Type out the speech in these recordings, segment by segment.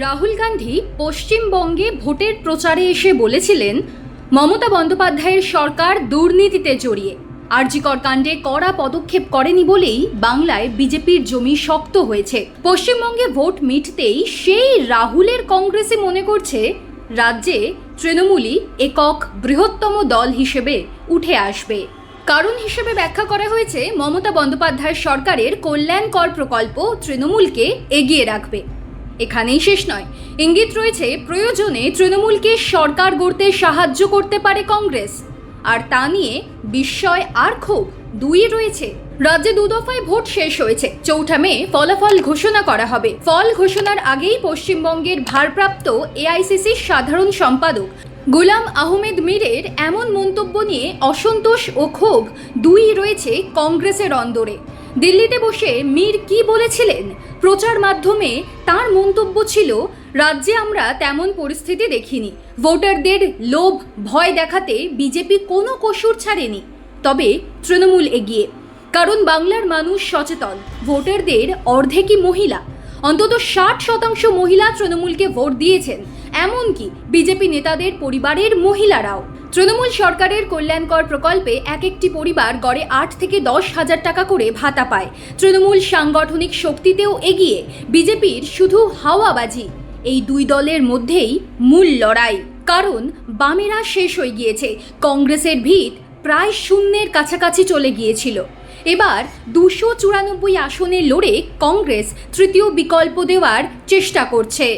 রাহুল গান্ধী পশ্চিমবঙ্গে ভোটের প্রচারে এসে বলেছিলেন মমতা বন্দ্যোপাধ্যায়ের সরকার দুর্নীতিতে জড়িয়ে আরজি কর কাণ্ডে কড়া পদক্ষেপ করেনি বলেই বাংলায় বিজেপির জমি শক্ত হয়েছে। পশ্চিমবঙ্গে ভোট মিটতেই সেই রাহুলের কংগ্রেসই মনে করছে রাজ্যে তৃণমূলই একক বৃহত্তম দল হিসেবে উঠে আসবে। কারণ হিসেবে ব্যাখ্যা করা হয়েছে মমতা বন্দ্যোপাধ্যায়ের সরকারের কল্যাণকর প্রকল্প তৃণমূলকে এগিয়ে রাখবে। এখানেই শেষ নয়, ইঙ্গিত রয়েছে প্রয়োজনে তৃণমূলকে সরকার গড়তে সাহায্য করতে পারে কংগ্রেস। আর তা নিয়ে বিস্ময় আর ক্ষোভ দুই রয়েছে। রাজ্যে দুদফায় ভোট শেষ হয়েছে, 4 মে ফলাফল ঘোষণা করা হবে। ফল ঘোষণার আগেই পশ্চিমবঙ্গের ভারপ্রাপ্ত এআইসিসির সাধারণ সম্পাদক গুলাম আহমেদ মীরের এমন মন্তব্য নিয়ে অসন্তোষ ও ক্ষোভ দুই রয়েছে কংগ্রেসের অন্দরে। দিল্লিতে বসে মীর কি বলেছিলেন? প্রচার মাধ্যমে তার মন্তব্য ছিল, রাজ্যে আমরা তেমন পরিস্থিতি দেখিনি, ভোটারদের লোভ ভয় দেখাতে বিজেপি কোনো কসুর ছাড়েনি, তবে তৃণমূল এগিয়ে। কারণ বাংলার মানুষ সচেতন, ভোটারদের অর্ধেকই মহিলা, অন্তত 60% মহিলা তৃণমূলকে ভোট দিয়েছেন, এমনকি বিজেপি নেতাদের পরিবারের মহিলারাও। তৃণমূল সরকারের কল্যাণকর প্রকল্পে এক একটি পরিবার গড়ে 8 থেকে 10 হাজার টাকা করে ভাতা পায়। তৃণমূল সাংগঠনিক শক্তিতেও এগিয়ে, বিজেপির শুধু হাওয়াবাজি। এই দুই দলের মধ্যেই মূল লড়াই, কারণ বামেরা শেষ হয়ে গিয়েছে, কংগ্রেসের ভিত প্রায় শূন্যের কাছাকাছি চলে গিয়েছিল। এবার 294 আসনে লড়ে কংগ্রেস তৃতীয় বিকল্প দেওয়ার চেষ্টা করছে।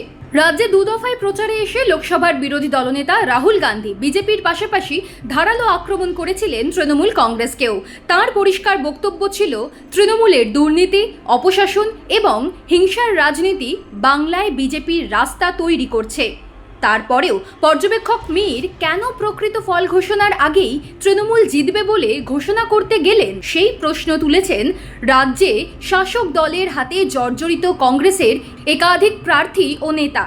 রাজ্যে দুদফায় প্রচারে এসে লোকসভার বিরোধী দলনেতা রাহুল গান্ধী বিজেপির পাশাপাশি ধারালো আক্রমণ করেছিলেন তৃণমূল কংগ্রেসকেও। তার পরিষ্কার বক্তব্য ছিল, তৃণমূলের দুর্নীতি, অপশাসন এবং হিংসার রাজনীতি বাংলায় বিজেপির রাস্তা তৈরি করছে। তারপরেও পর্যবেক্ষক মীর কেন প্রকৃত ফল ঘোষণার আগেই তৃণমূল জিতবে বলে ঘোষণা করতে গেলেন, সেই প্রশ্ন তুলেছেন। রাজ্যে শাসক দলের হাতে জর্জরিত কংগ্রেসের একাধিক প্রার্থী ও নেতা।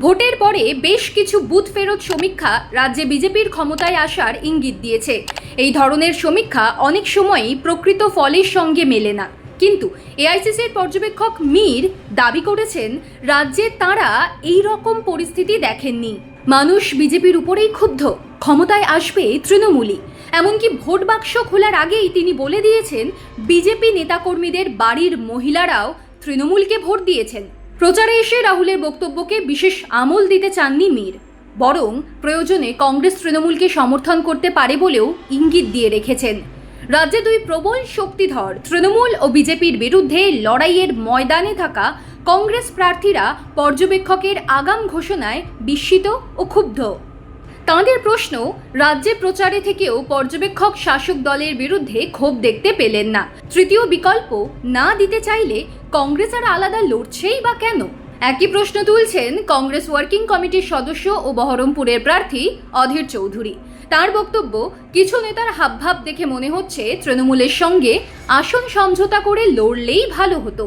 ভোটের পরে বেশ কিছু বুথ ফেরত সমীক্ষা রাজ্যে বিজেপির ক্ষমতায় আসার ইঙ্গিত দিয়েছে। এই ধরনের সমীক্ষা অনেক সময়ই প্রকৃত ফলের সঙ্গে মেলে না, কিন্তু এআইসিসির পর্যবেক্ষক মীর দাবি করেছেন, রাজ্যে তাঁরা এই রকম পরিস্থিতি দেখেননি। মানুষ বিজেপির উপরেই ক্ষুব্ধ, ক্ষমতায় আসবে তৃণমূলই। এমনকি ভোট বাক্স খোলার আগেই তিনি বলে দিয়েছেন, বিজেপি নেতাকর্মীদের বাড়ির মহিলারাও তৃণমূলকে ভোট দিয়েছেন। প্রচারে এসে রাহুলের বক্তব্যকে বিশেষ আমল দিতে চাননি মীর, বরং প্রয়োজনে কংগ্রেস তৃণমূলকে সমর্থন করতে পারে বলেও ইঙ্গিত দিয়ে রেখেছেন। রাজ্যে দুই প্রবল শক্তিধর তৃণমূল ও বিজেপির বিরুদ্ধে লড়াইয়ের ময়দানে থাকা কংগ্রেস প্রার্থীরা পর্যবেক্ষকের আগাম ঘোষণায় বিস্মিত ও ক্ষুব্ধ। তাঁদের প্রশ্ন, রাজ্যে প্রচারে থেকেও পর্যবেক্ষক শাসক দলের বিরুদ্ধে ক্ষোভ দেখতে পেলেন না। তৃতীয় বিকল্প না দিতে চাইলে কংগ্রেস আর আলাদা লড়ছেই বা কেন? একই প্রশ্ন তুলছেন কংগ্রেস ওয়ার্কিং কমিটির সদস্য ও বহরমপুরের প্রার্থী অধীর চৌধুরী। তার বক্তব্য, কিছু নেতার হাবভাব দেখে মনে হচ্ছে তৃণমূলের সঙ্গে আসন সমঝোতা করে লড়লেই ভালো হতো।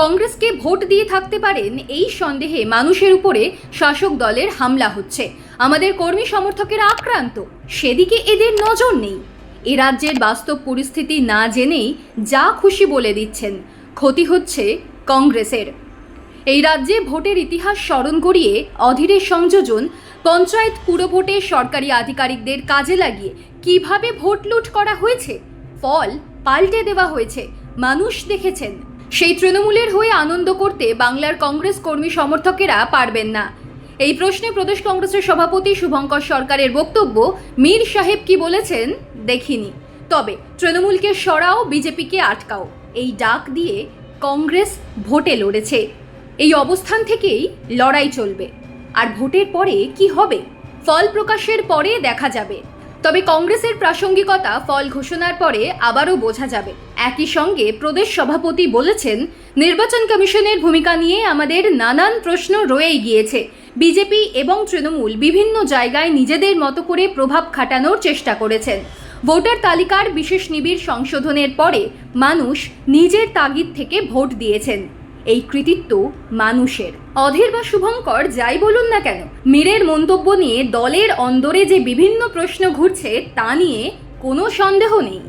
কংগ্রেসকে ভোট দিয়ে থাকতে পারেন এই সন্দেহে মানুষের উপরে শাসক দলের হামলা হচ্ছে। আমাদের কর্মী সমর্থকেরা আক্রান্ত, সেদিকে এদের নজর নেই। এ রাজ্যের বাস্তব পরিস্থিতি না জেনেই যা খুশি বলে দিচ্ছেন, ক্ষতি হচ্ছে কংগ্রেসের। এই রাজ্যে ভোটের ইতিহাস স্মরণ করিয়ে অধীরের সংযোজন, পঞ্চায়েত পুরভোটে সরকারি আধিকারিকদের কাজে লাগিয়ে কিভাবে ভোট লুট করা হয়েছে, ফল পাল্টে দেওয়া হয়েছে, মানুষ দেখেছেন। সেই তৃণমূলের হয়ে আনন্দ করতে বাংলার কংগ্রেস কর্মী সমর্থকেরা পারবেন না। এই প্রশ্নে প্রদেশ কংগ্রেসের সভাপতি শুভঙ্কর সরকারের বক্তব্য, মীর সাহেব কি বলেছেন দেখিনি, তবে তৃণমূলকে সরাও, বিজেপিকে আটকাও, এই ডাক দিয়ে কংগ্রেস ভোটে লড়েছে। এই অবস্থান থেকেই লড়াই চলবে। আর ভোটের পরে কি হবে, ফল প্রকাশের পরে দেখা যাবে। তবে কংগ্রেসের প্রাসঙ্গিকতা ফল ঘোষণার পরে আবারও বোঝা যাবে। একই সঙ্গে প্রদেশ সভাপতি বলেছেন, নির্বাচন কমিশনের ভূমিকা নিয়ে আমাদের নানান প্রশ্ন রয়েই গিয়েছে। বিজেপি এবং তৃণমূল বিভিন্ন জায়গায় নিজেদের মতো করে প্রভাব খাটানোর চেষ্টা করেছেন। ভোটার তালিকার বিশেষ নিবিড় সংশোধনের পরে মানুষ নিজের তাগিদ থেকে ভোট দিয়েছেন। এই কৃতিত্ব মানুষের। অধীর বা শুভঙ্কর যাই বলুন না কেন, মীরের মন্তব্য নিয়ে দলের অন্দরে যে বিভিন্ন প্রশ্ন ঘুরছে তা নিয়ে কোনো সন্দেহ নেই।